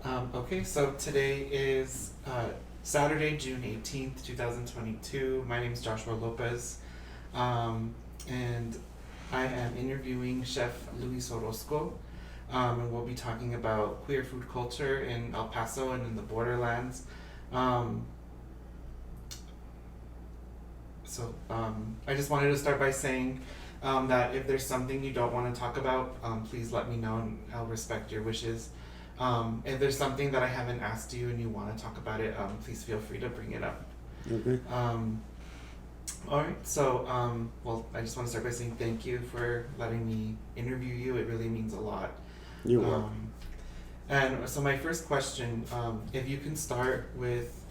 Okay, so today is Saturday, June 18th, 2022. My name is Joshua Lopez, and I am interviewing Chef Luis Orozco, and we'll be talking about queer food culture in El Paso and in the borderlands. Um, I just wanted to start by saying that if there's something you don't want to talk about, please let me know and I'll respect your wishes. If there's something that I haven't asked you and you want to talk about it, please feel free to bring it up. Okay. All right, well, I just want to start by saying thank you for letting me interview you. It really means a lot. You're welcome. And so, my first question, if you can start with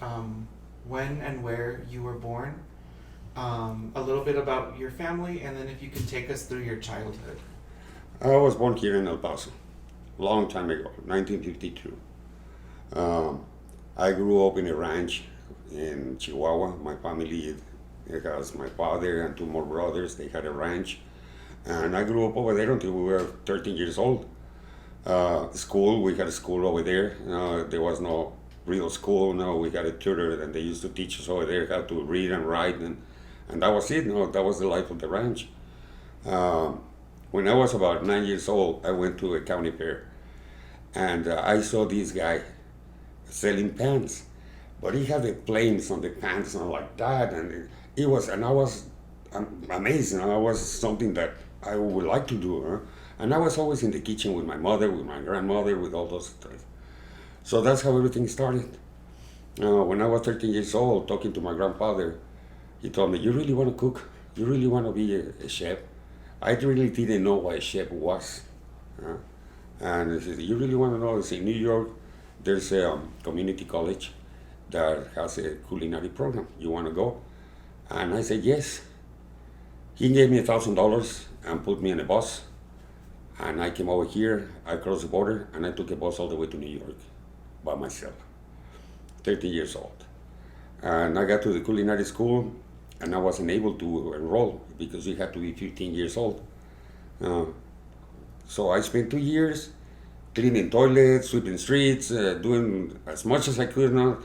when and where you were born, a little bit about your family, and then if you can take us through your childhood. I was born here in El Paso, long time ago, 1952. I grew up in a ranch in Chihuahua. My family, it has my father and two more brothers. They had a ranch. And I grew up over there until we were 13 years old. School, we had a school over there. There was no real school. No, we had a tutor, and they used to teach us over there how to read and write, and that was it. That was the life of the ranch. When I was about 9 years old, I went to a county fair, and I saw this guy selling pants, but he had the flames on the pants and like that, and I was amazed. I was something that I would like to do, and I was always in the kitchen with my mother, with my grandmother, with all those things. So that's how everything started. When I was 13 years old, talking to my grandfather, he told me, "You really want to cook? You really want to be a chef?" I really didn't know what a chef was. Uh, and he said, "You really want to know?" It's in New York, there's a community college that has a culinary program. You want to go? And I said, yes. He gave me $1,000 and put me in a bus. And I came over here, I crossed the border, and I took a bus all the way to New York by myself, 13 years old. And I got to the culinary school, and I wasn't able to enroll because you had to be 15 years old. Uh, so I spent 2 years cleaning toilets, sweeping streets, doing as much as I could now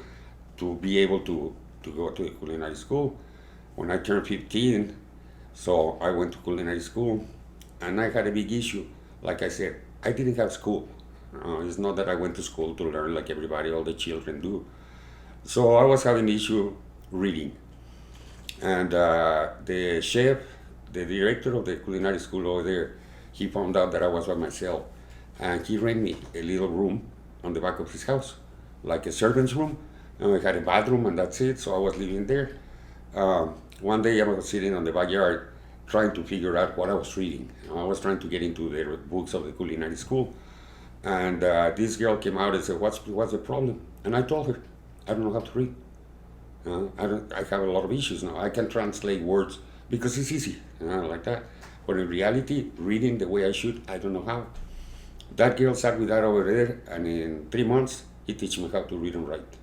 to be able to go to the culinary school. When I turned 15, so I went to culinary school, and I had a big issue. Like I said, I didn't have school. It's not that I went to school to learn like everybody, all the children do. So I was having issue reading. And the chef, the director of the culinary school over there, he found out that I was by myself. And he rented me a little room on the back of his house, like a servant's room. And we had a bathroom, and that's it. So I was living there. One day I was sitting on the backyard trying to figure out what I was reading. I was trying to get into the books of the culinary school. And this girl came out and said, what's the problem? And I told her, I don't know how to read. I have a lot of issues now. I can translate words because it's easy, like that. But in reality, reading the way I should, I don't know how. That girl sat with that over there, and in 3 months, he taught me how to read and write.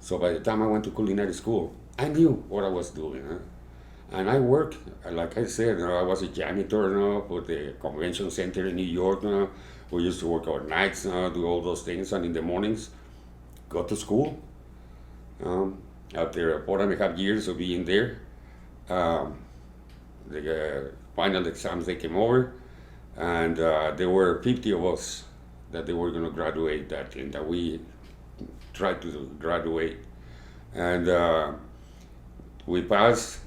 So by the time I went to culinary school, I knew what I was doing. And I worked, like I said, I was a janitor for the convention center in New York. We used to work overnights, do all those things, and in the mornings, go to school. After 4.5 years of being there, the final exams, they came over, and there were 50 of us that they were going to graduate that we tried to graduate. And we passed.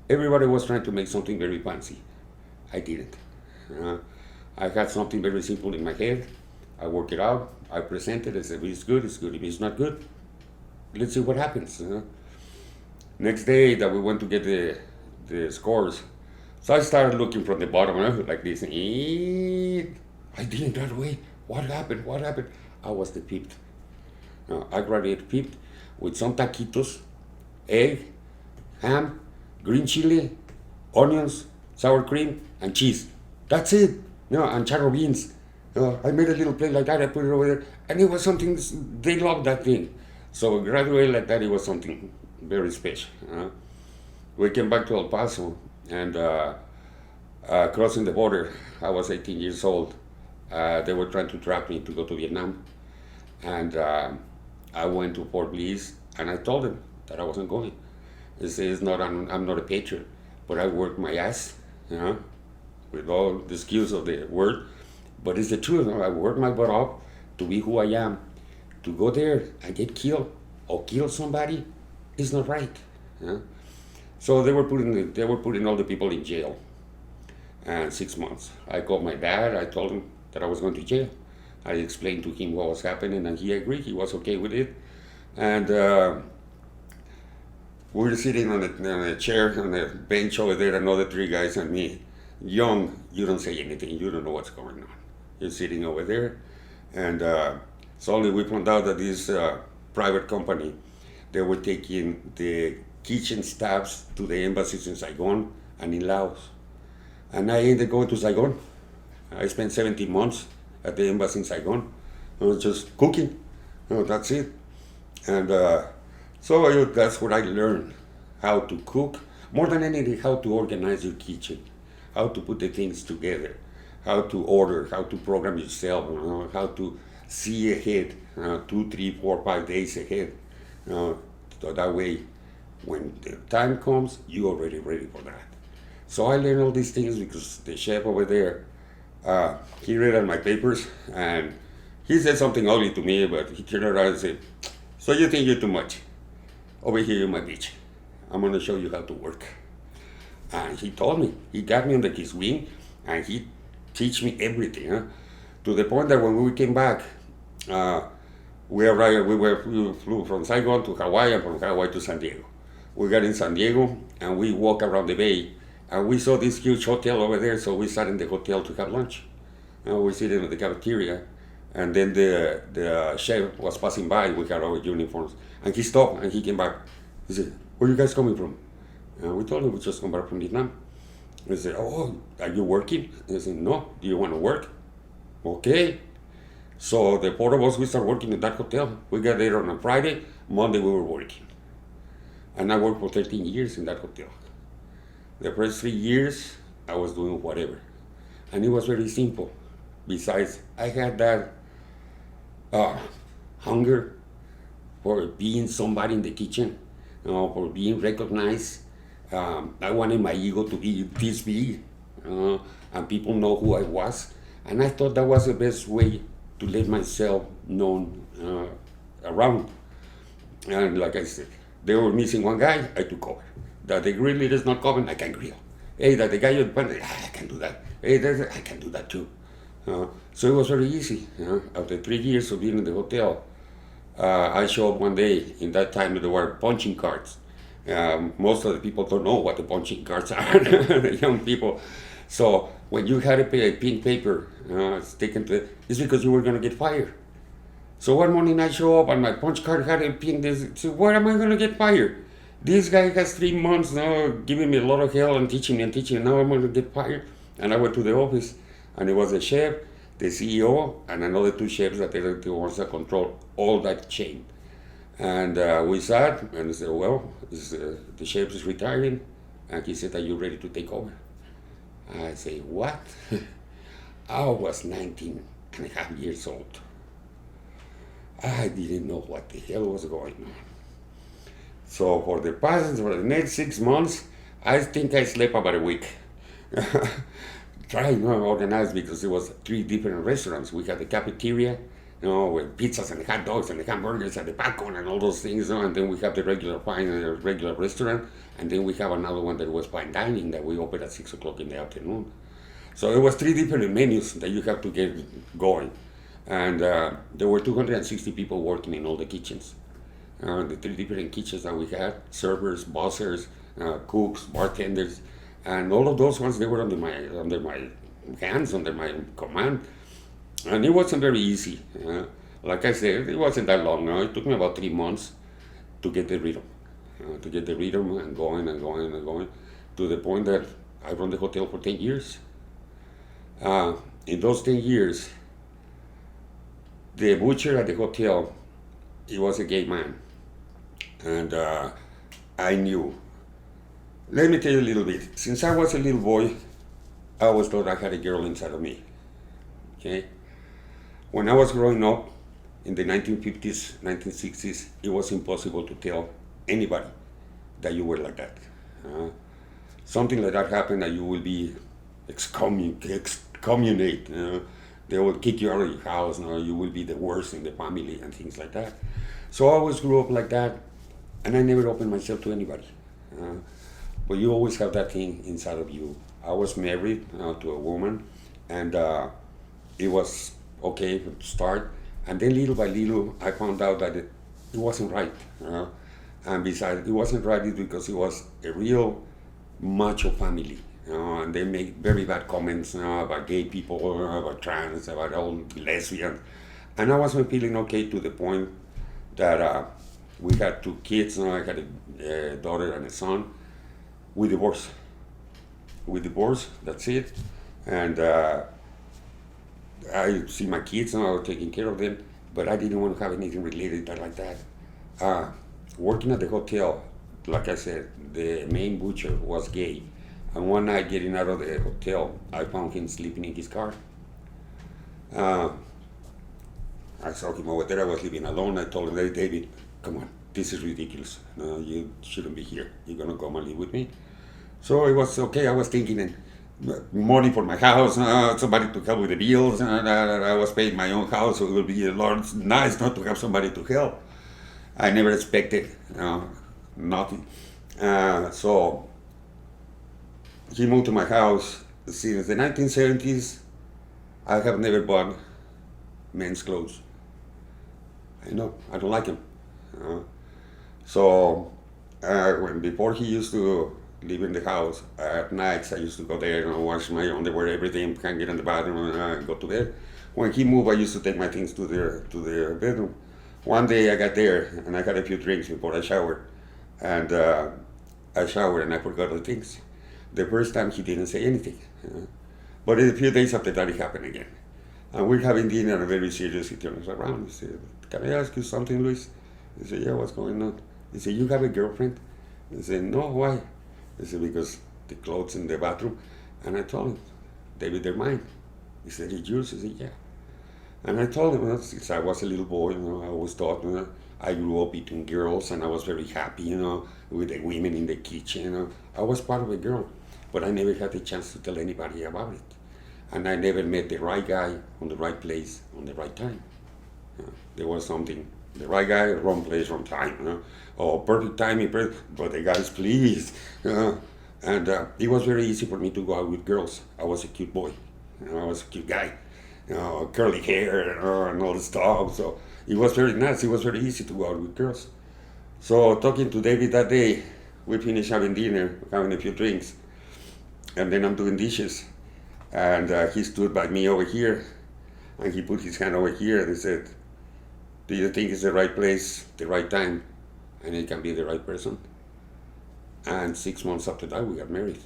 Everybody was trying to make something very fancy. I didn't. I had something very simple in my head. I worked it out. I presented it. I said, if it's good, it's good. If it's not good, let's see what happens. Next day that we went to get the scores, so I started looking from the bottom like this. I didn't graduate. What happened? What happened? I was the fifth. I graduated fifth with some taquitos, egg, ham, green chili, onions, sour cream, and cheese. That's it. And charro beans. I made a little plate like that. I put it over there, and it was something. They loved that thing. So graduate like that, it was something very special. We came back to El Paso, and crossing the border, I was 18 years old. They were trying to trap me to go to Vietnam. And I went to Port Bliss and I told him that I wasn't going. He says, not, I'm not a patriot, but I worked my ass, you know, with all the skills of the word. But it's the truth. You know, I worked my butt off to be who I am. To go there and get killed or kill somebody is not right. You know? So they were putting all the people in jail. And 6 months. I called my dad. I told him that I was going to jail. I explained to him what was happening, and he agreed. He was okay with it. And we were sitting on a chair, on a bench over there, another three guys and me. Young, you don't say anything. You don't know what's going on. You're sitting over there. And suddenly we found out that this private company, they were taking the kitchen staffs to the embassies in Saigon and in Laos. And I ended up going to Saigon. I spent 17 months at the embassy in Saigon. I was just cooking. You know, that's it. And so that's what I learned, how to cook. More than anything, how to organize your kitchen, how to put the things together, how to order, how to program yourself, you know, how to see ahead, 2, 3, 4, 5 days ahead. So that way, when the time comes, you're already ready for that. So I learned all these things because the chef over there, he read on my papers and he said something ugly to me, but he turned around and said, so you think you're too much? Over here, you're my bitch. I'm gonna show you how to work. And he told me, he got me under his wing and he teach me everything, huh? To the point that when we came back, we flew from Saigon to Hawaii and from Hawaii to San Diego. We got in San Diego and we walked around the bay and we saw this huge hotel over there, so we sat in the hotel to have lunch. We sitting in the cafeteria, and then the chef was passing by. We had our uniforms, and he stopped and he came back. He said, "Where are you guys coming from?" And we told him we just come back from Vietnam. He said, "Oh, are you working?" And I said, "No. Do you want to work?" Okay. So the four of us, we started working in that hotel. We got there on a Friday. Monday we were working, and I worked for 13 years in that hotel. The first 3 years, I was doing whatever. And it was very simple. Besides, I had that hunger for being somebody in the kitchen, you know, for being recognized. I wanted my ego to be this big, and people know who I was. And I thought that was the best way to let myself known around. And like I said, they were missing one guy, I took over. That the grill leader is not coming, I can grill. Hey, that the guy in the I can do that. Hey, I can do that too. So it was very easy. After 3 years of being in the hotel, I showed up one day. In that time, there were punching cards. Most of the people don't know what the punching cards are, the young people. So when you had a pink paper taken to it, it's because you were going to get fired. So one morning I show up and my punch card had a pink. So where am I going to get fired? This guy has 3 months now giving me a lot of hell and teaching me, and now I'm going to get fired. And I went to the office, and it was the chef, the CEO, and another 2 chefs that are the ones that control all that chain. And we sat, and I said, well, the chef is retiring. And he said, are you ready to take over? I say, what? I was 19 and a half years old. I didn't know what the hell was going on. So for the next 6 months, I think I slept about a week. Trying to organize because there was 3 different restaurants. We had the cafeteria, with pizzas and hot dogs and the hamburgers and the popcorn and all those things, and then we have the regular restaurant, and then we have another one that was fine dining that we opened at 6 o'clock in the afternoon. So it was 3 different menus that you have to get going, and there were 260 people working in all the kitchens. The 3 different kitchens that we had, servers, bussers, cooks, bartenders, and all of those ones, they were under my hands, under my command. And it wasn't very easy. Like I said, it wasn't that long. It took me about 3 months to get the rhythm, and going, to the point that I run the hotel for 10 years. In those 10 years, the butcher at the hotel, he was a gay man. And I knew. Let me tell you a little bit. Since I was a little boy, I always thought I had a girl inside of me. Okay? When I was growing up, in the 1950s, 1960s, it was impossible to tell anybody that you were like that. Something like that happened, that you will be excommunicate. They will kick you out of your house. You will be the worst in the family and things like that. So I always grew up like that, and I never opened myself to anybody. But you always have that thing inside of you. I was married to a woman, and it was okay to start. And then little by little, I found out that it wasn't right. And besides, it wasn't right because it was a real macho family. And they make very bad comments about gay people, about trans, about all lesbians. And I wasn't feeling okay, to the point that we had 2 kids. I had a daughter and a son. We divorced. That's it. And I see my kids now, I was taking care of them, but I didn't want to have anything related like that. Working at the hotel, like I said, the main butcher was gay. And one night, getting out of the hotel, I found him sleeping in his car. I saw him over there. I was living alone. I told him, "Hey, David, come on, this is ridiculous. No, you shouldn't be here. You're going to come and live with me." So it was okay. I was thinking money for my house, somebody to help with the bills. I was paying my own house, so it would be a lot nice not to have somebody to help. I never expected nothing. So he moved to my house. Since the 1970s, I have never bought men's clothes. I know, I don't like them. So before he used to live in the house, at nights I used to go there and wash my underwear, everything, can get in the bathroom and go to bed. When he moved, I used to take my things to the bedroom. One day I got there and I had a few drinks before I showered. And I showered and I forgot the things. The first time he didn't say anything. But a few days after that, it happened again. And we're having dinner, and very serious. He turns around. He said, "Can I ask you something, Luis?" I said, "Yeah, what's going on?" He said, "You have a girlfriend?" I said, "No, why?" He said, "Because the clothes in the bathroom." And I told him, "David, they're mine." He said, "It's yours?" I said, "Yeah." And I told him, since I was a little boy, I always thought, I grew up between girls, and I was very happy, with the women in the kitchen. I was part of a girl, but I never had the chance to tell anybody about it. And I never met the right guy on the right place on the right time. There was something, the right guy, wrong place, wrong time. Oh, perfect timing, but the guys, please. And it was very easy for me to go out with girls. I was a cute boy. I was a cute guy. Curly hair and all this stuff. So it was very nice. It was very easy to go out with girls. So talking to David that day, we finished having dinner, having a few drinks, and then I'm doing dishes. And he stood by me over here, and he put his hand over here, and he said, "Do you think it's the right place, the right time, and it can be the right person?" And 6 months after that, we got married.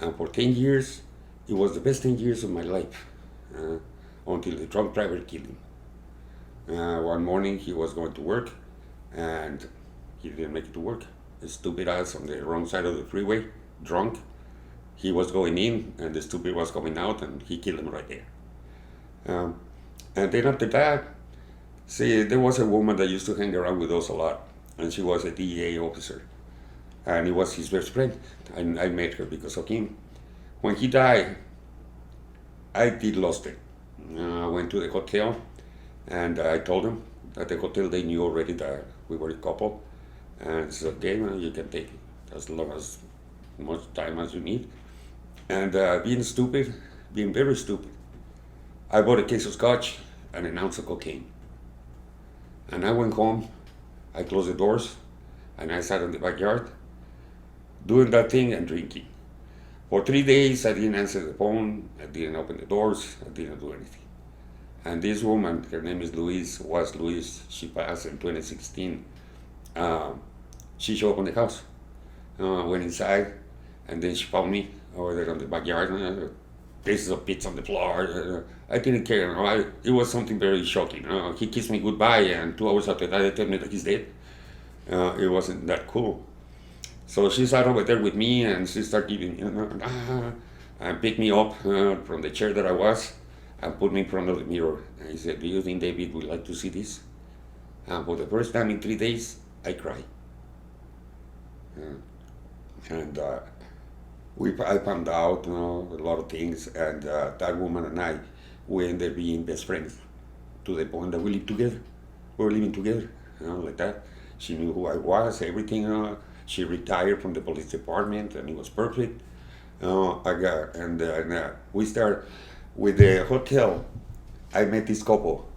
And for 10 years, it was the best 10 years of my life, until the drunk driver killed him. One morning, he was going to work, and he didn't make it to work. His stupid ass on the wrong side of the freeway, drunk. He was going in, and the stupid was coming out, and he killed him right there. And then after that, see, there was a woman that used to hang around with us a lot, and she was a DEA officer, and it was his best friend. And I met her because of him. When he died, I did lost it. I went to the hotel, and I told them at the hotel they knew already that we were a couple, and said, "Okay, you can take it as long as much time as you need." And being very stupid, I bought a case of scotch and an ounce of cocaine. And I went home, I closed the doors, and I sat in the backyard doing that thing and drinking. For 3 days, I didn't answer the phone, I didn't open the doors, I didn't do anything. And this woman, her name is Louise, she passed in 2016. She showed up in the house, went inside, and then she found me over there on the backyard, pieces of pits on the floor. I didn't care. It was something very shocking. He kissed me goodbye, and 2 hours after that, they told me that he's dead. It wasn't that cool. So she sat over there with me, and she started giving, and picked me up from the chair that I was, and put me in front of the mirror. And he said, "Do you think David would like to see this?" And for the first time in 3 days, I cried. And I found out, a lot of things, and that woman and I, we ended up being best friends to the point that we lived together. We were living together, like that. She knew who I was, everything. She retired from the police department, and it was perfect. We started with the hotel. I met this couple,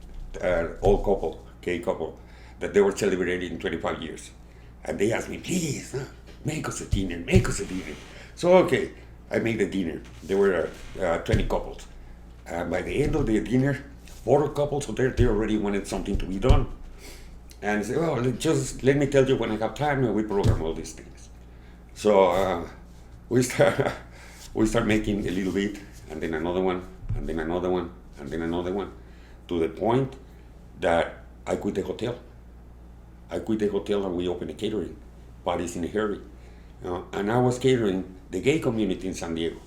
old couple, gay couple, that they were celebrating 25 years. And they asked me, "Please, make us a dinner, make us a dinner." So, okay, I made the dinner. There were 20 couples. And by the end of the dinner, 4 couples, so they already wanted something to be done. And I said, "Well, just let me tell you when I have time, and we program all these things." So we start making a little bit, and then another one, and then another one, and then another one, to the point that I quit the hotel. I quit the hotel and we opened a catering, parties in a hurry. And I was catering the gay community in San Diego.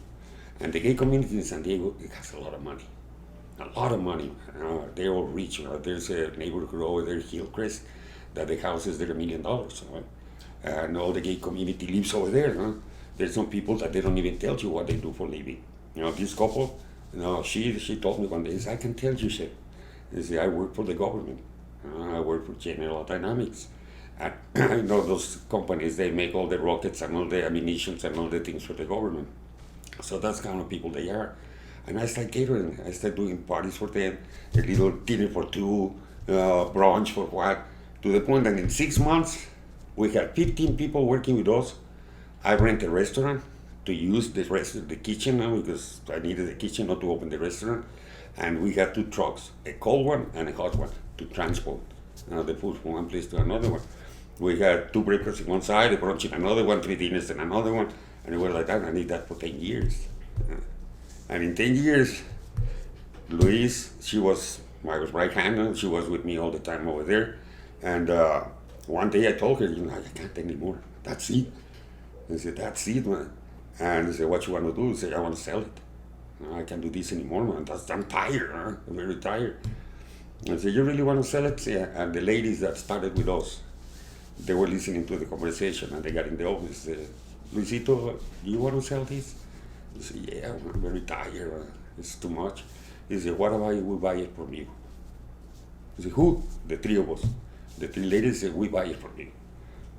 And the gay community in San Diego, it has a lot of money. A lot of money. They're all rich. There's a neighborhood over there, Hillcrest, that the houses there $1 million. And all the gay community lives over there. There's some people that they don't even tell you what they do for a living. This couple, she told me one day, "I can tell you, Chef. I work for the government. I work for General Dynamics. And I know those companies, they make all the rockets and all the ammunitions and all the things for the government." So that's kind of people they are. And I started catering. I started doing parties for them, a little dinner for 2, brunch for what, to the point that in 6 months, we had 15 people working with us. I rent a restaurant to use the kitchen now, because I needed the kitchen not to open the restaurant. And we had 2 trucks, a cold one and a hot one, to transport the food from one place to another one. We had 2 breakfasts in one side, a brunch in another one, 3 dinners in another one, and it was like that. I did that for 10 years. And in 10 years, Louise, she was my right hand, she was with me all the time over there. And one day I told her, "I can't anymore. That's it." I said, "That's it, man." And I said, "What you want to do?" I said, "I want to sell it. I can't do this anymore, man. I'm tired. I'm very tired." I said, "You really want to sell it?" Yeah. And the ladies that started with us, they were listening to the conversation, and they got in the office. They said, "Luisito, do you want to sell this?" I said, "Yeah, I'm very tired. It's too much." He said, "What about we buy it from you?" I said, "Who?" "The 3 of us." The 3 ladies said, "We buy it from you."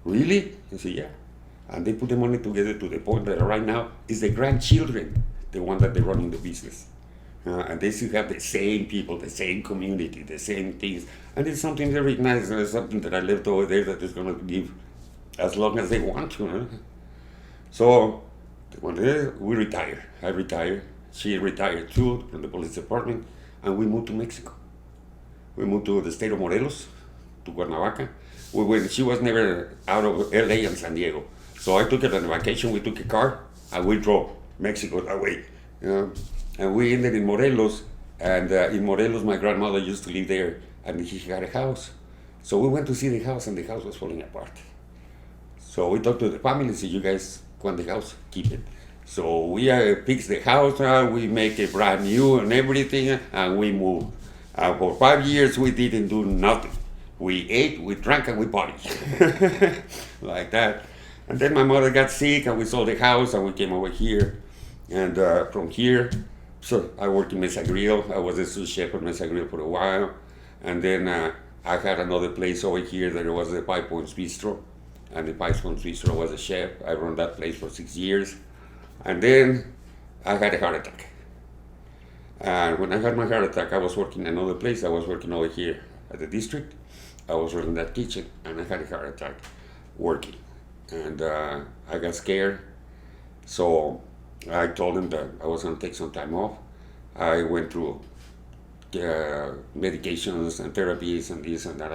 "Really?" I said, "Yeah." And they put the money together to the point that right now it's the grandchildren, the one that they're running the business. And they still have the same people, the same community, the same things. And it's something very nice. It's something that I left over there that is going to give as long as they want to. So one day we retired. I retired. She retired too from the police department. And we moved to Mexico. We moved to the state of Morelos, to Cuernavaca. She was never out of LA and San Diego. So I took her on a vacation. We took a car and we drove Mexico that way. And we ended in Morelos, and in Morelos, my grandmother used to live there, and she had a house. So we went to see the house, and the house was falling apart. So we talked to the family and said, "You guys want the house? Keep it." So we fixed the house, we make it brand new and everything, and we moved. For 5 years, we didn't do nothing. We ate, we drank, and we partied. Like that. And then my mother got sick, and we sold the house, and we came over here. And from here, so I worked in Mesa Grill. I was a sous chef at Mesa Grill for a while. And then I had another place over here that was the Five Points Bistro. And the Five Points Bistro was a chef. I ran that place for 6 years. And then I had a heart attack. And when I had my heart attack, I was working in another place. I was working over here at the district. I was running that kitchen, and I had a heart attack working. And I got scared. So I told him that I was going to take some time off. I went through medications and therapies and this and that.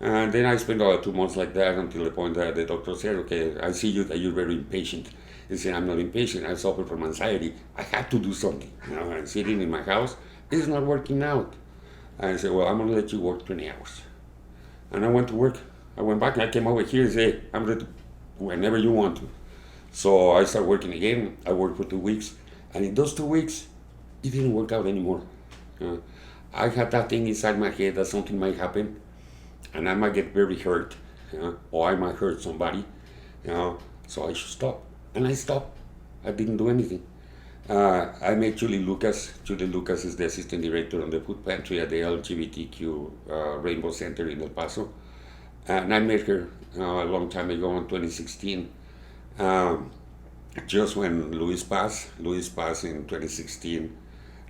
And then I spent about 2 months like that until the point that the doctor said, "Okay, I see you that you're very impatient." He said, "I'm not impatient. I suffer from anxiety. I have to do something. I'm sitting in my house. It's not working out." I said, "Well, I'm going to let you work 20 hours. And I went to work. I went back and I came over here and said, "I'm ready whenever you want to." So I started working again. I worked for 2 weeks. And in those 2 weeks, it didn't work out anymore. Uh, I had that thing inside my head that something might happen, and I might get very hurt, or I might hurt somebody, so I should stop. And I stopped. I didn't do anything. I met Julie Lucas. Julie Lucas is the assistant director on the food pantry at the LGBTQ Rainbow Center in El Paso. And I met her a long time ago in 2016, just when Luis passed in 2016.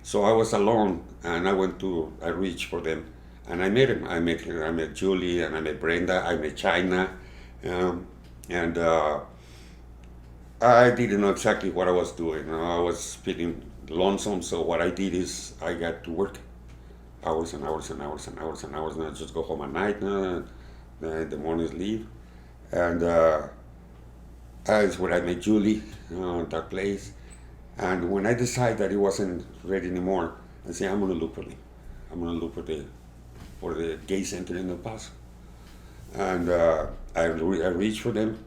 So I was alone, and I reached for them, and I met him. I met her. I met Julie, and I met Brenda. I met China, and I didn't know exactly what I was doing. I was feeling lonesome, so what I did is I got to work hours and hours and hours and hours and hours, and I just go home at night, then in the mornings leave, and that's where I met Julie, that place. And when I decided that it wasn't ready anymore, I said, I'm gonna look for them. I'm gonna look for the gay center in El Paso. And I reached for them,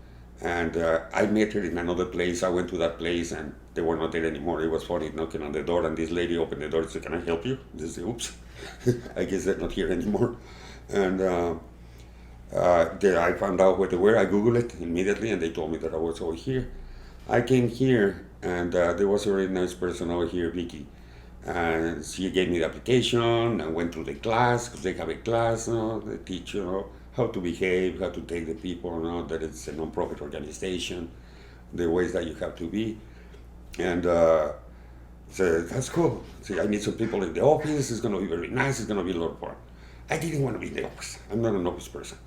and I met her in another place. I went to that place, and they were not there anymore. It was funny, knocking on the door, and this lady opened the door and said, "Can I help you?" I said, "Oops, I guess they're not here anymore." And I found out where they were. I Googled it immediately, and they told me that I was over here. I came here, and there was a really nice person over here, Vicky. And she gave me the application. I went through the class, because they have a class, they teach how to behave, how to take the people, that it's a non-profit organization, the ways that you have to be. And so that's cool. See, I meet some people in the office. It's going to be very nice. It's going to be a lot of fun. I didn't want to be in the office. I'm not an office person.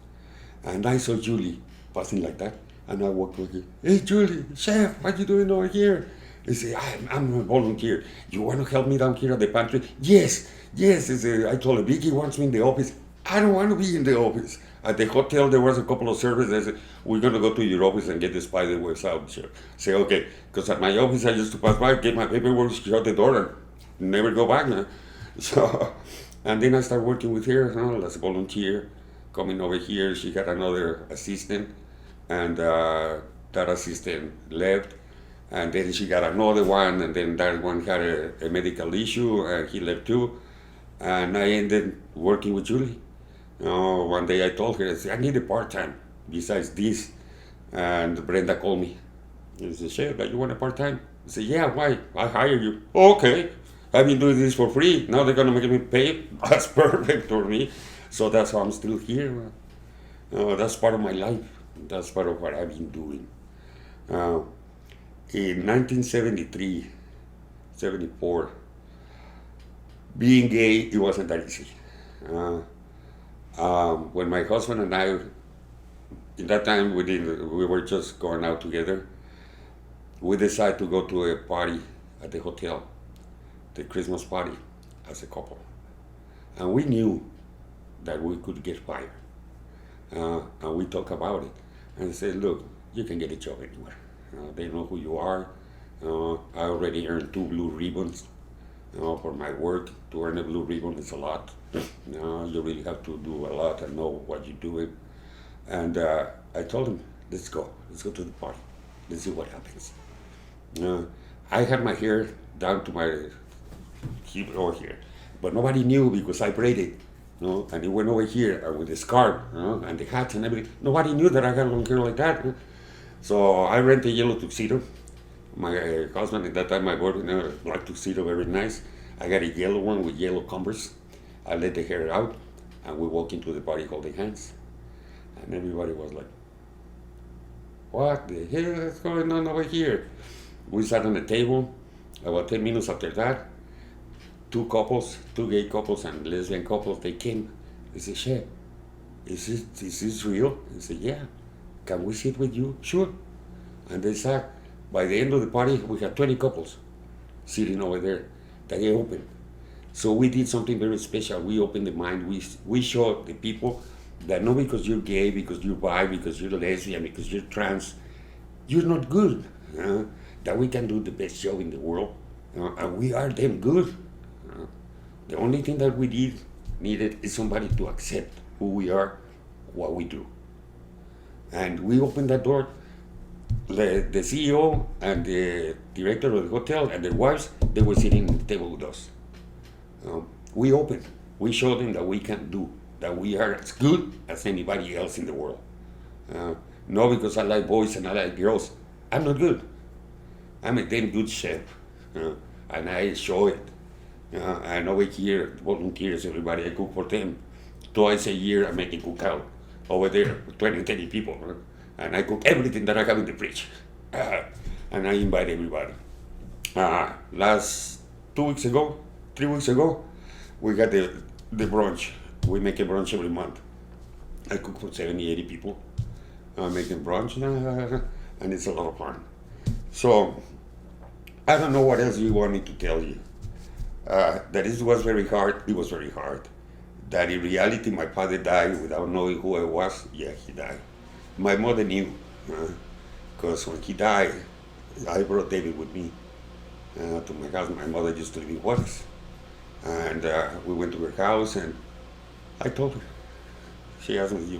And I saw Julie passing like that. And I walked over here. "Hey, Julie, chef, what you doing over here?" He said, I'm a volunteer. You want to help me down here at the pantry?" "Yes, yes." He said, I told her, "Vicky wants me in the office." "I don't want to be in the office." At the hotel, there was a couple of servers. They said, "We're going to go to your office and get the spider webs out, chef." Say, "Okay." Because at my office, I used to pass by, get my paperwork, shut the door, and never go back. So, and then I started working with her as a volunteer, coming over here. She had another assistant, and that assistant left. And then she got another one, and then that one had a medical issue, and he left too. And I ended working with Julie. One day I told her, I said, "I need a part-time besides this." And Brenda called me. She said, "Chef, you want a part-time?" I said, "Yeah, why? I hire you." "Okay, I've been doing this for free. Now they're going to make me pay." That's perfect for me. So that's how I'm still here. That's part of my life. That's part of what I've been doing. In 1973, 74, being gay, it wasn't that easy. When my husband and I, in that time we were just going out together, we decided to go to a party at the hotel, the Christmas party, as a couple. And we knew that we could get fired. And we talked about it. And I said, "Look, you can get a job anywhere. They know who you are. I already earned 2 blue ribbons for my work. To earn a blue ribbon is a lot. You really have to do a lot and know what you're doing." And I told him, let's go to the party. Let's see what happens." I had my hair down to my hip over here, but nobody knew because I braided. And it went over here with the scarf and the hats and everything. Nobody knew that I had long hair like that. So I rented a yellow tuxedo. My husband at that time, my boyfriend, black tuxedo, very nice. I got a yellow one with yellow Converse. I let the hair out, and we walked into the party holding hands. And everybody was like, "What the hell is going on over here?" We sat on the table. About 10 minutes after that, 2 gay couples and lesbian couples, they came. They said, "Chef, is this real?" I said, "Yeah." "Can we sit with you?" "Sure." And they sat. By the end of the party, we had 20 couples sitting over there that they opened. So we did something very special. We opened the mind. We showed the people that not because you're gay, because you're bi, because you're lesbian, because you're trans, you're not good. That we can do the best job in the world, and we are damn good. The only thing that we needed is somebody to accept who we are, what we do. And we opened that door. the CEO and the director of the hotel and their wives, they were sitting at the table with us. We opened. We showed them that we can do, that we are as good as anybody else in the world. Not because I like boys and I like girls. I'm not good. I'm a damn good chef, and I show it. And over here, volunteers, everybody, I cook for them. Twice a year, I make a cookout over there with 20, 30 people. And I cook everything that I have in the fridge. And I invite everybody. Last 2 weeks ago, 3 weeks ago, we got the brunch. We make a brunch every month. I cook for 70, 80 people. I make them brunch, and it's a lot of fun. So, I don't know what else you want me to tell you. That it was very hard. It was very hard. That in reality, my father died without knowing who I was. Yeah, he died. My mother knew, because when he died, I brought David with me to my house. My mother used to live in Juarez. And we went to her house, and I told her. She asked me,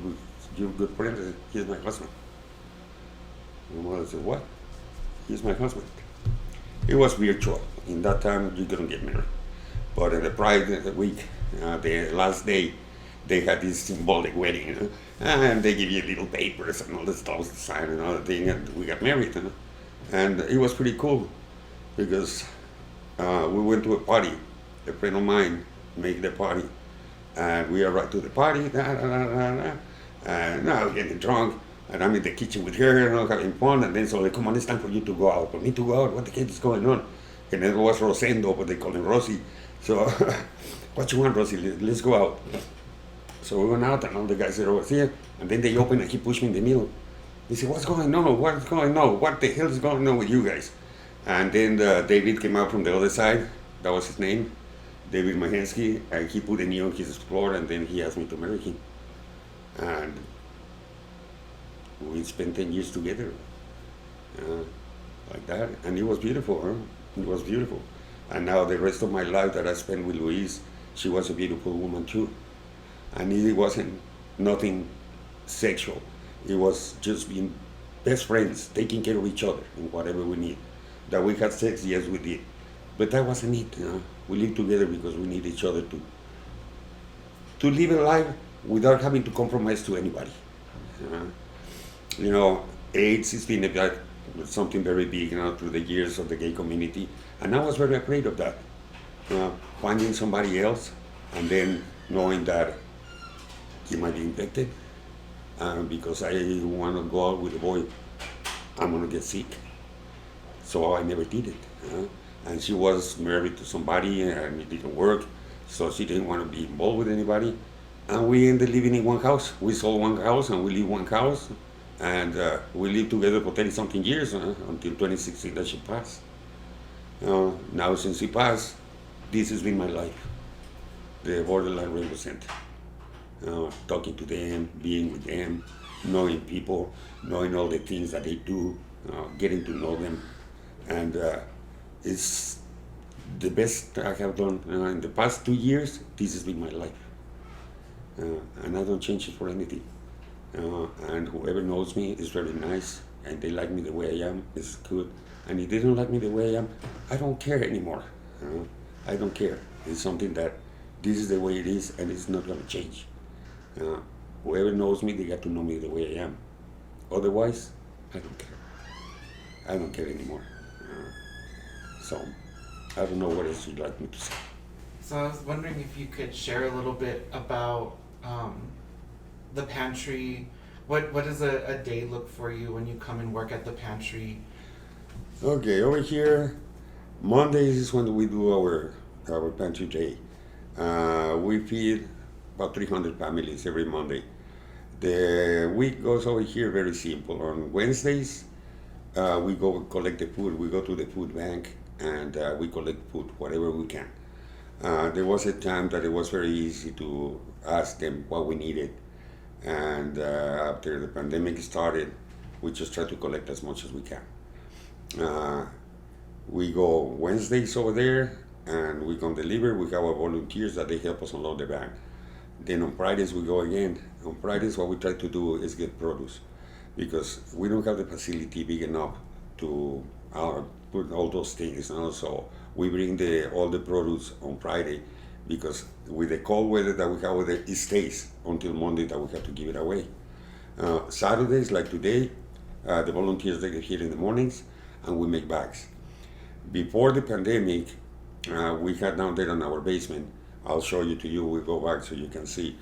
you're a good friend? I said, he's my husband. My mother said, what? He's my husband. It was virtual. In that time, you couldn't get married. But in the Pride week, the last day, they had this symbolic wedding, and they give you little papers and all the stuff to sign and all the thing, and we got married. And it was pretty cool because we went to a party. A friend of mine made the party, and we arrived to the party, and now we're getting drunk, and I'm in the kitchen with her, having fun, and then so they come on, it's time for you to go out. For me to go out, what the heck is going on? And it was Rosendo, but they call him Rossi. So, what you want, Rossi? Let's go out. So we went out, and all the guys said, over here, and then they opened, and he pushed me in the middle. He said, what's going on? What's going on? What the hell is going on with you guys? And then David came out from the other side. That was his name, David Mahensky, and he put a knee on his floor, and then he asked me to marry him. And we spent 10 years together, like that, and it was beautiful, It was beautiful. And now the rest of my life that I spent with Louise, she was a beautiful woman too. And it wasn't nothing sexual. It was just being best friends, taking care of each other in whatever we need. That we had sex, yes, we did. But that wasn't it, We lived together because we need each other to live a life without having to compromise to anybody. AIDS has been something very big, through the years of the gay community, and I was very afraid of that. Finding somebody else, and then knowing that he might be infected, because I want to go out with a boy, I'm gonna get sick. So I never did it. And she was married to somebody, and it didn't work, so she didn't want to be involved with anybody. And we ended living in one house. We sold one house, and we live one house. And we lived together for 30-something years, until 2016 that she passed. Now, since she passed, this has been my life. The Borderline Rainbow Center. Talking to them, being with them, knowing people, knowing all the things that they do, getting to know them. And it's the best I have done. In the past 2 years, this has been my life. And I don't change it for anything. And whoever knows me is very nice, and they like me the way I am, it's good. And if they don't like me the way I am, I don't care anymore. I don't care. It's something that this is the way it is, and it's not going to change. Whoever knows me, they got to know me the way I am. Otherwise, I don't care. I don't care anymore. So, I don't know what else you'd like me to say. So I was wondering if you could share a little bit about the pantry. What does a day look for you when you come and work at the pantry? Okay, over here, Mondays is when we do our pantry day. We feed about 300 families every Monday. The week goes over here very simple. On Wednesdays, we go collect the food. We go to the food bank, and we collect food, whatever we can. There was a time that it was very easy to ask them what we needed. And after the pandemic started, we just try to collect as much as we can. We go Wednesdays over there, and we can deliver. We have our volunteers that they help us unload the van. Then on Fridays we go again. On Fridays what we try to do is get produce. because we don't have the facility big enough to put all those things. So we bring all the produce on Friday, because with the cold weather that we have over there, it stays until Monday that we have to give it away. Saturdays, like today, the volunteers, they get here in the mornings and we make bags. Before the pandemic, we had down there in our basement, I'll show you to you, we go back so you can see.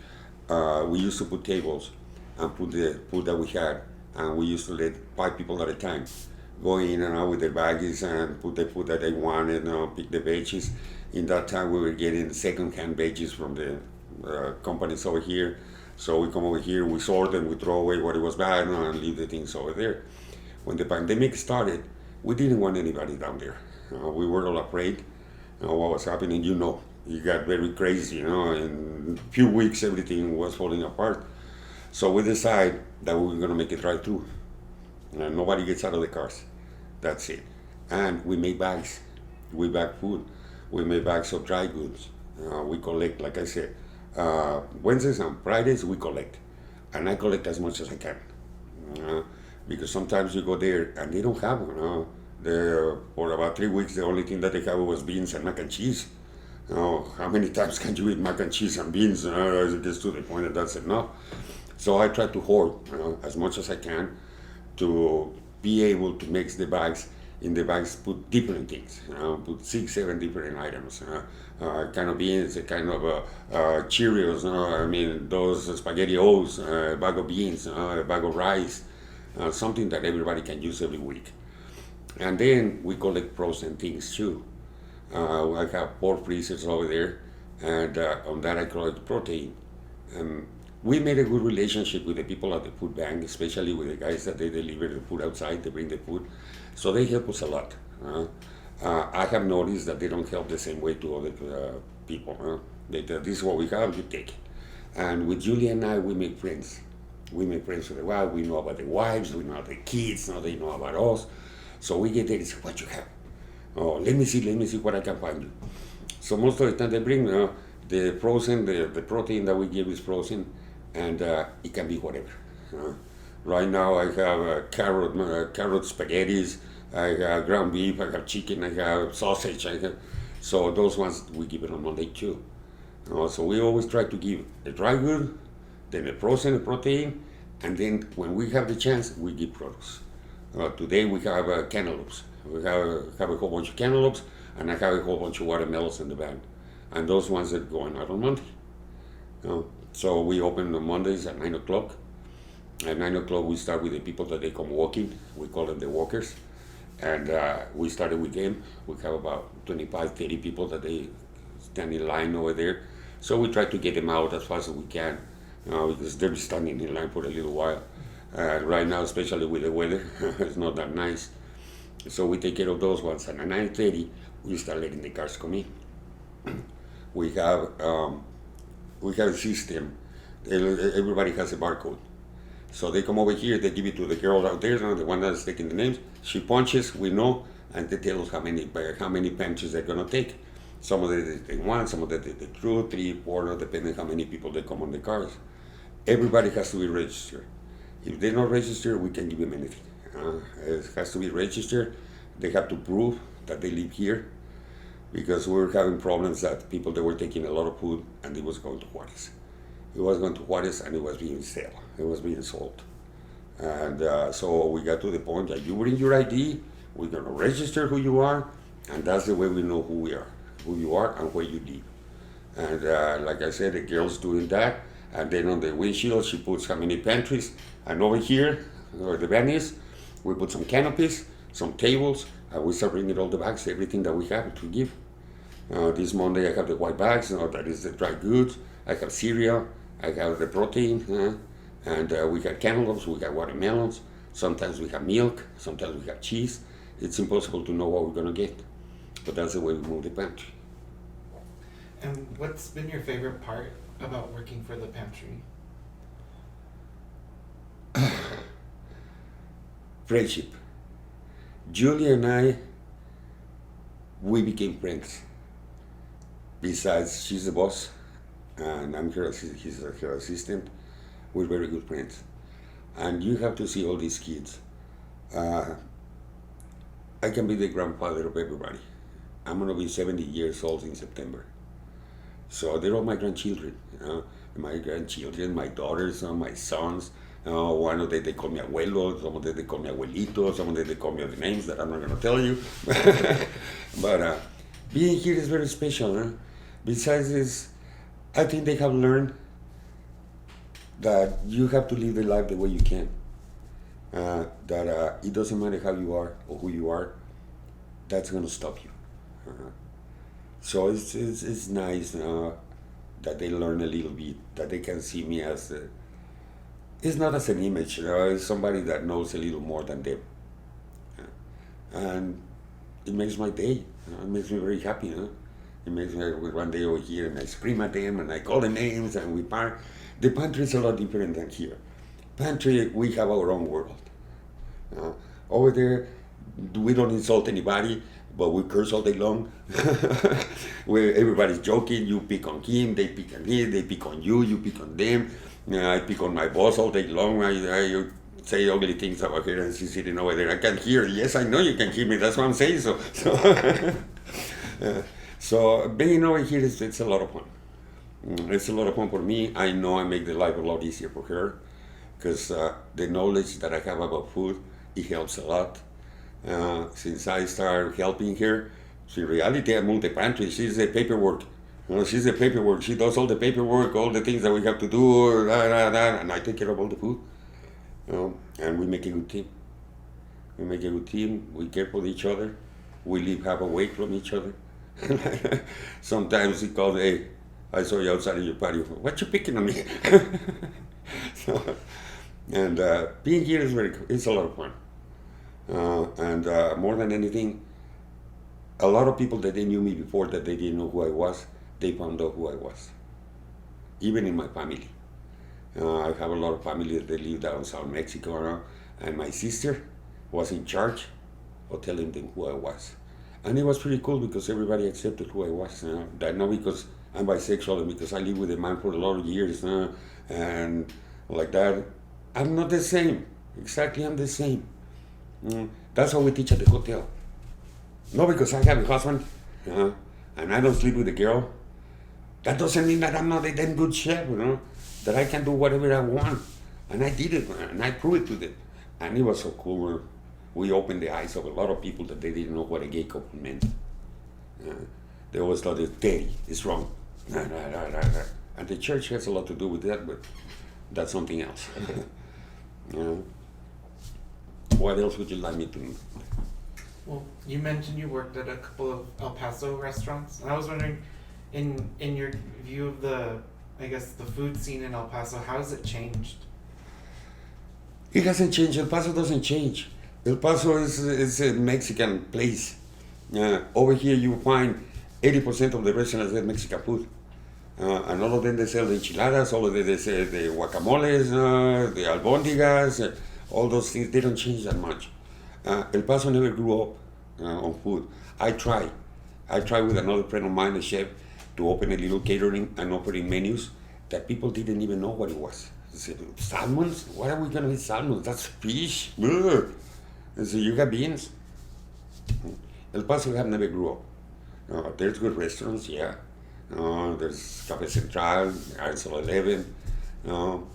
We used to put tables and put the food that we had, and we used to let 5 people at a time go in and out with their baggies and put the food that they wanted, pick the veggies. In that time, we were getting second-hand veggies from the companies over here. So we come over here, we sort them, we throw away what it was bad, and leave the things over there. When the pandemic started, we didn't want anybody down there. We were all afraid what was happening. It got very crazy. In a few weeks, everything was falling apart. So we decided that we were going to make a drive-through. Nobody gets out of the cars. That's it. And we make bags. We bag food. We make bags of dry goods. We collect, like I said, Wednesdays and Fridays we collect. And I collect as much as I can. Because sometimes you go there and they don't have one. For about 3 weeks, the only thing that they have was beans and mac and cheese. How many times can you eat mac and cheese and beans? It gets to the point that that's enough. So I try to hoard as much as I can to be able to mix the bags. In the bags, put different things. Put 6, 7 different items. Kind of beans, a kind of Cheerios. Those SpaghettiOs, a bag of beans, a bag of rice, something that everybody can use every week. And then we collect frozen things too. I have 4 freezers over there, and on that I collect protein. We made a good relationship with the people at the food bank, especially with the guys that they deliver the food outside, they bring the food. So they help us a lot. I have noticed that they don't help the same way to other people. This is what we have, you take it. And with Julia and I, we make friends. We make friends with the wife, we know about the wives, we know about the kids, now they know about us. So we get there and say, what you have? Oh, let me see what I can find you. So most of the time they bring the frozen, the protein that we give is frozen, and it can be whatever. Right now I have carrot spaghettis, I have ground beef, I have chicken, I have sausage, so those ones we give it on Monday too. So we always try to give a dry good, then a frozen protein, and then when we have the chance, we give produce. Today we have cantaloupes. We have a whole bunch of cantaloupes, and I have a whole bunch of watermelons in the bag. And those ones are going out on Monday. So we open on Mondays at 9 o'clock. At 9 o'clock we start with the people that they come walking. We call them the walkers. And we started with them. We have about 25, 30 people that they stand in line over there. So we try to get them out as fast as we can, because they'll be standing in line for a little while. Right now, especially with the weather, it's not that nice. So we take care of those ones. And at 9:30, we start letting the cars come in. We have a system. Everybody has a barcode. So they come over here, they give it to the girl out there, the one that's taking the names. She punches, we know, and they tell us how many punches they're gonna take. Some of them they take 1, some of them they take 2, 3, 4, depending how many people they come on the cars. Everybody has to be registered. If they're not registered, we can't give them anything. It has to be registered. They have to prove that they live here, because we were having problems that people that were taking a lot of food and it was going to Juarez. It was going to Juarez and it was being sold. It was being sold. And so we got to the point that you bring your ID, we're going to register who you are, and that's the way we know who you are and where you live. And like I said, the girl's doing that. And then on the windshield, she puts how many pantries. And over here, where the van is, we put some canopies, some tables, and we start bringing all the bags, everything that we have to give. This Monday, I have the white bags, that is the dry goods. I have cereal, I have the protein, and we have cantaloupes, we have watermelons. Sometimes we have milk, sometimes we have cheese. It's impossible to know what we're going to get. But that's the way we move the pantry. And what's been your favorite part about working for the pantry? Friendship. Julia and I, we became friends. Besides, she's the boss, and I'm her assistant. We're very good friends. And you have to see all these kids. Uh, I can be the grandfather of everybody. I'm gonna be 70 years old in September. So they're all my grandchildren. My grandchildren, my daughters, my sons. One of them they call me abuelo, some of them they call me abuelito, some of them they call me other names that I'm not gonna tell you. But being here is very special. Huh? Besides this, I think they have learned that you have to live the life the way you can. That it doesn't matter how you are or who you are, that's going to stop you. So it's nice that they learn a little bit, that they can see me as, it's not as an image, it's somebody that knows a little more than them. And it makes my day, it makes me very happy. It makes me one day over here and I scream at them and I call them names and we park. The pantry is a lot different than here. Pantry, we have our own world. Over there, we don't insult anybody, but we curse all day long. Where everybody's joking, you pick on him, they pick on me, they pick on you, you pick on them. I pick on my boss all day long. I say ugly things about her and she's sitting over there. I can hear. Yes, I know you can hear me. That's what I'm saying. So being over here it's a lot of fun. It's a lot of fun for me. I know I make the life a lot easier for her because the knowledge that I have about food, it helps a lot. Since I started helping her, in reality I moved the pantry. She's the paperwork. She's the paperwork. She does all the paperwork, all the things that we have to do, and I take care of all the food. And we make a good team. We make a good team. We care for each other. We live half away from each other. Sometimes he calls, hey, I saw you outside of your patio. What you picking on me? And being here is it's a lot of fun. And more than anything, a lot of people that they knew me before that they didn't know who I was, they found out who I was. Even in my family. I have a lot of family that they live down in South Mexico, and my sister was in charge of telling them who I was. And it was pretty cool because everybody accepted who I was. That not because I'm bisexual and because I live with a man for a lot of years and like that. I'm not the same. Exactly, I'm the same. That's how we teach at the hotel. Not because I have a husband and I don't sleep with a girl. That doesn't mean that I'm not a damn good chef, that I can do whatever I want. And I did it, and I proved it to them. And it was so cool. We opened the eyes of a lot of people that they didn't know what a gay couple meant. They always thought it's dirty, it's wrong. And the church has a lot to do with that, but that's something else. What else would you like me to know? Well, you mentioned you worked at a couple of El Paso restaurants, and I was wondering, in your view of the food scene in El Paso, how has it changed? It hasn't changed. El Paso doesn't change. El Paso is a Mexican place. Over here you find 80% of the restaurants have Mexican food. And all of them they sell the enchiladas, all of them they sell the guacamoles, the albóndigas, all those things. They don't change that much. El Paso never grew up on food. I tried with another friend of mine, a chef, to open a little catering and offering menus that people didn't even know what it was. They said, salmons? What are we going to eat salmons? That's fish. Ugh. I said, you got beans? El Paso have never grew up. There's good restaurants, yeah. There's Cafe Central, Arsenal 11,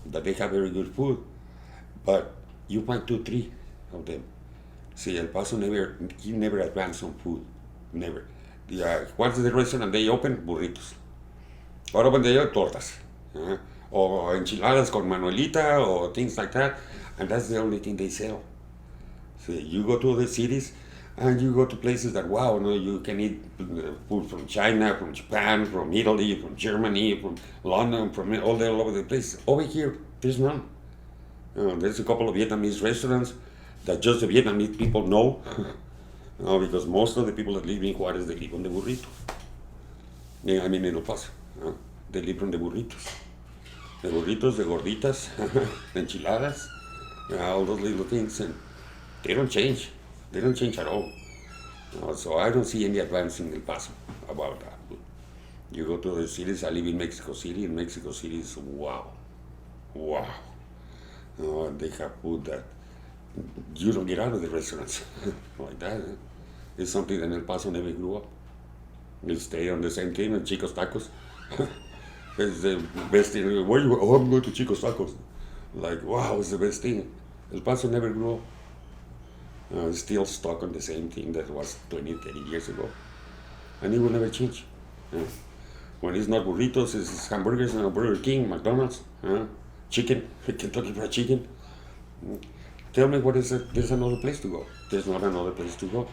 that they have very good food. But you find 2-3 of them. See, El Paso never advanced on food. Never. Once the restaurant they open, burritos. Or open they are tortas. Or enchiladas con manuelita or things like that. And that's the only thing they sell. So you go to other cities and you go to places that, wow, you can eat food from China, from Japan, from Italy, from Germany, from London, from all over the place. Over here, there's none. There's a couple of Vietnamese restaurants that just the Vietnamese people know. Because most of the people that live in Juarez, they live on the burrito. I mean in El Paso. They live on the burritos. The burritos, the gorditas, the enchiladas, all those little things. And they don't change. They don't change at all. So I don't see any advance in El Paso about that. You go to the cities, I live in Mexico City. In Mexico City is wow. They have food that you don't get out of the restaurants like that. It's something that El Paso never grew up. We stay on the same thing, and Chico's Tacos. It's the best thing. Where you go? Oh, I'm going to Chico's Tacos. Like, wow, it's the best thing. El Paso never grew up. It's still stuck on the same thing that was 20, 30 years ago. And it will never change. When it's not burritos, it's hamburgers and Burger King, McDonald's, chicken, Kentucky Fried Chicken. Tell me what is it? There's another place to go. There's not another place to go.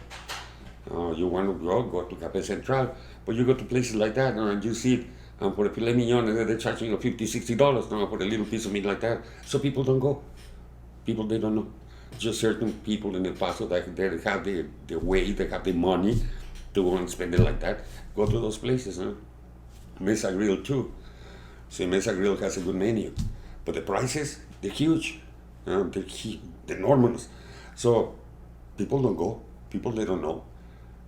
You want to go to Cafe Central, but you go to places like that and you see it, and for a filet mignon, they're charging you $50, $60 for a little piece of meat like that. So people don't go. People, they don't know. Just certain people in El Paso that they have the way, they have the money to go and spend it like that, go to those places. Mesa Grill too. So Mesa Grill has a good menu, but the prices, they're huge. They're enormous. So people don't go. People, they don't know.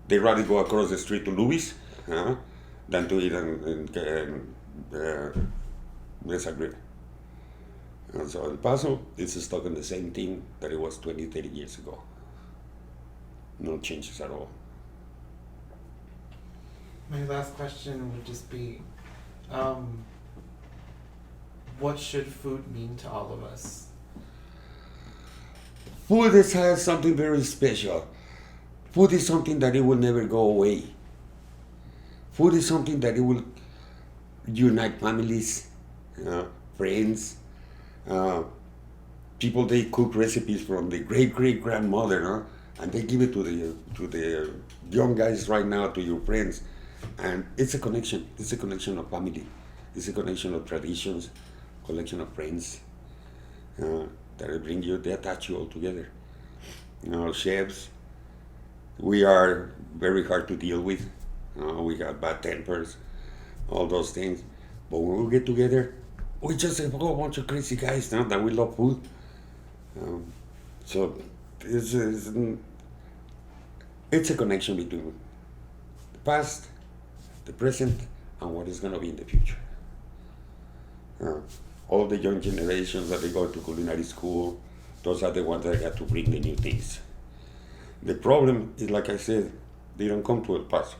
They rather go across the street to Louis than to eat in Mesa Grill. And so El Paso is stuck in the same thing that it was 20, 30 years ago. No changes at all. My last question would just be, what should food mean to all of us? Food has something very special. Food is something that it will never go away. Food is something that it will unite families, friends. People, they cook recipes from the great grandmother, and they give it to the young guys right now, to your friends, and it's a connection. It's a connection of family. It's a connection of traditions, connection of friends that bring you, they attach you all together. Chefs, we are very hard to deal with. We have bad tempers, all those things, but when we get together, we just a whole bunch of crazy guys now that we love food. So it's a connection between the past, the present, and what is going to be in the future. All the young generations that they go to culinary school, those are the ones that got to bring the new things. The problem is, like I said, they don't come to El Paso.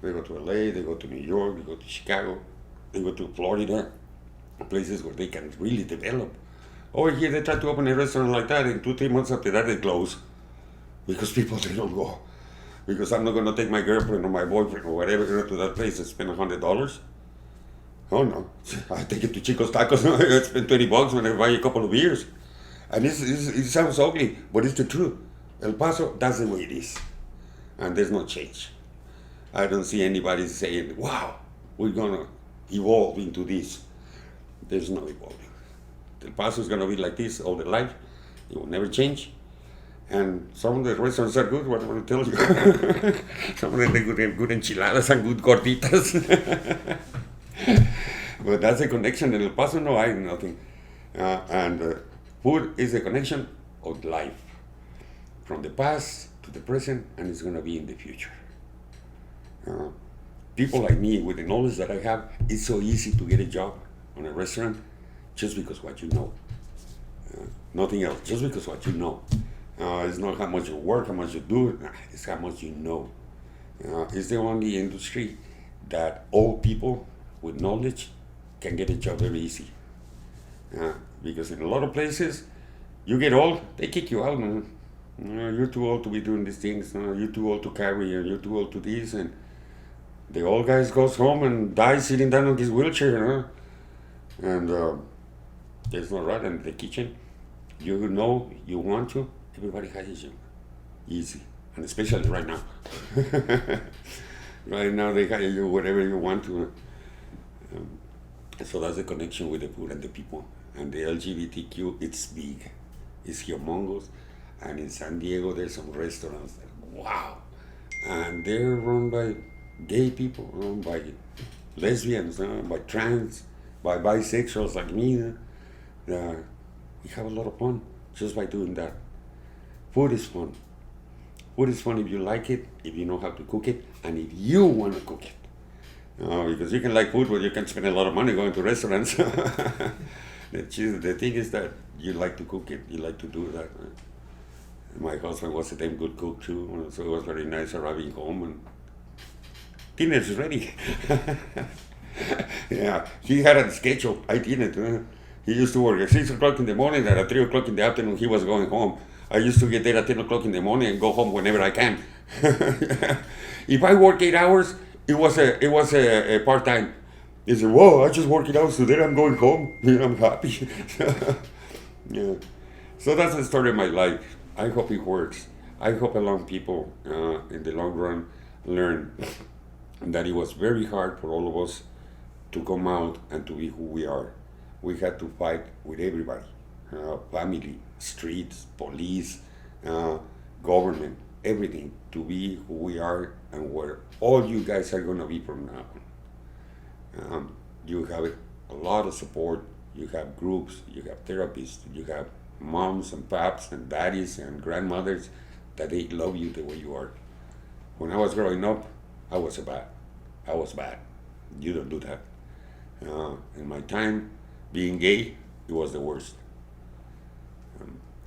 They go to LA, they go to New York, they go to Chicago, they go to Florida, places where they can really develop. Over here, they try to open a restaurant like that, and 2-3 months after that, they close. Because people, they don't go. Because I'm not going to take my girlfriend or my boyfriend or whatever to that place and spend $100. Oh no, I take it to Chico's Tacos, I spend $20 when I buy a couple of beers. And it sounds ugly, but it's the truth. El Paso, that's the way it is. And there's no change. I don't see anybody saying, wow, we're going to evolve into this. There's no evolving. El Paso is going to be like this all the life. It will never change. And some of the restaurants are good, what I want to tell you. Some of them have good enchiladas and good gorditas. But that's a connection. In El Paso, no, I have nothing. And food is a connection of life. From the past to the present, and it's going to be in the future. People like me, with the knowledge that I have, it's so easy to get a job on a restaurant just because what you know. Nothing else, just because what you know. It's not how much you work, how much you do, it's how much you know. It's the only industry that old people with knowledge can get a job very easy. Because in a lot of places, you get old, they kick you out, man. You're too old to be doing these things. You're too old to carry, and you're too old to this. And the old guy goes home and dies sitting down on his wheelchair. And there's no right in the kitchen. You know you want to, everybody hires you. Easy. And especially right now. Right now they hire you whatever you want to. So that's the connection with the food and the people. And the LGBTQ, it's big. It's humongous. And in San Diego, there's some restaurants that, wow. And they're run by gay people, run by lesbians, by trans, by bisexuals like me. We have a lot of fun just by doing that. Food is fun. Food is fun if you like it, if you know how to cook it, and if you want to cook it. Because you can like food, but you can spend a lot of money going to restaurants. The the thing is that you like to cook it. You like to do that. My husband was a damn good cook too, so it was very nice arriving home and dinner is ready. Yeah, he had a schedule. I didn't. He used to work at 6 o'clock in the morning, and at 3 o'clock in the afternoon he was going home. I used to get there at 10 o'clock in the morning and go home whenever I can. If I work 8 hours, it was a part time. He said, "Whoa, I just worked 8 hours today. I'm going home. I'm happy." Yeah. So that's the story of my life. I hope it works. I hope a lot of people in the long run learn that it was very hard for all of us to come out and to be who we are. We had to fight with everybody, family, streets, police, government, everything, to be who we are and where all you guys are going to be from now on. You have a lot of support. You have groups, you have therapists, you have moms and paps and daddies and grandmothers that they love you the way you are. When I was growing up, I was bad. I was bad. You don't do that. In my time, being gay, it was the worst.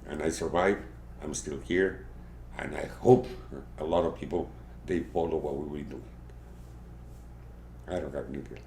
And I survived. I'm still here. And I hope a lot of people, they follow what we will do. I don't have any guilt.